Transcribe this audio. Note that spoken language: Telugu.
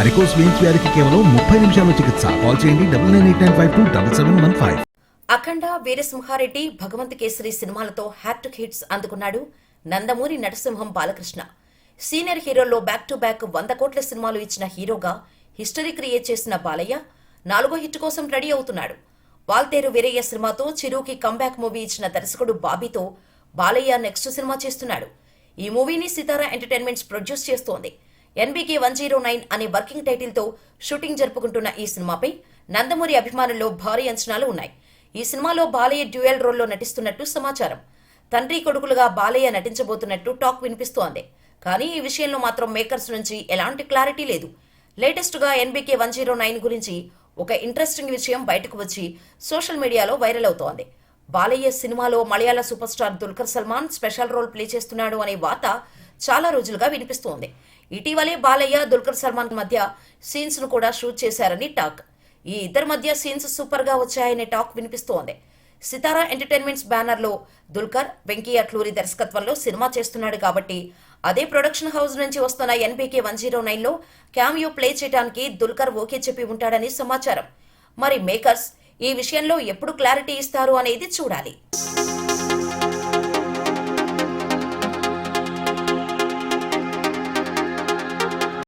వారికోస్ వెయిన్స్ వ్యాధికి కేవలం 30 నిమిషాల్లో చికిత్స. కాల్ చేయండి 9989527715. అఖండ, వీరసింహారెడ్డి, భగవంత్ కేసరి సినిమాలతో హ్యాట్రిక్ హిట్స్ అందుకున్నాడు నందమూరి నటసింహం బాలకృష్ణ. సీనియర్ హీరోల్లో బ్యాక్ టు బ్యాక్ 100 కోట్ల సినిమాలు ఇచ్చిన హీరోగా హిస్టరీ క్రియేట్ చేసిన బాలయ్య 4వ హిట్ కోసం రెడీ అవుతున్నాడు. వాల్తేరు వీరయ్య సినిమాతో చిరుకి కంబ్యాక్ మూవీ ఇచ్చిన దర్శకుడు బాబీతో బాలయ్య నెక్స్ట్ సినిమా చేస్తున్నాడు. ఈ మూవీని సితారా ఎంటర్టైన్మెంట్స్ ప్రొడ్యూస్ చేస్తోంది. NBK 109 అనే వర్కింగ్ టైటిల్తో షూటింగ్ జరుపుకుంటున్న ఈ సినిమాపై నందమూరి అభిమానుల్లో భారీ అంచనాలు ఉన్నాయి. ఈ సినిమాలో బాలయ్య డ్యూయల్ రోల్లో నటిస్తున్నట్టు సమాచారం. తండ్రి కొడుకులుగా బాలయ్య నటించబోతున్నట్టు టాక్ వినిపిస్తోంది. కానీ ఈ విషయంలో మాత్రం మేకర్స్ నుంచి ఎలాంటి క్లారిటీ లేదు. లేటెస్ట్ గా NBK 109 గురించి ఒక ఇంట్రెస్టింగ్ విషయం బయటకు వచ్చి సోషల్ మీడియాలో వైరల్ అవుతోంది. బాలయ్య సినిమాలో మలయాళ superstar Dulquer Salmaan special role play చేస్తున్నాడు అనే వార్త చాలా రోజులుగా వినిపిస్తోంది. ఇటీవలే బాలయ్య, దుల్కర్ సల్మాన్ మధ్య సీన్స్ ను కూడా షూట్ చేశారని టాక్. ఈ ఇద్దరి మధ్య సీన్స్ సూపర్ గా వచ్చాయనే టాక్ వినిపిస్తోంది. సితారా ఎంటర్టైన్మెంట్స్ బ్యానర్ లో దుల్కర్, వెంకీ అట్లూరి దర్శకత్వంలో సినిమా చేస్తున్నాడు కాబట్టి అదే ప్రొడక్షన్ హౌస్ నుంచి వస్తున్న NBK 109 లో క్యామియో ప్లే చేయడానికి దుల్కర్ ఓకే చెప్పి ఉంటాడని సమాచారం. మరి మేకర్స్ ఈ విషయంలో ఎప్పుడు క్లారిటీ ఇస్తారు అనేది చూడాలి.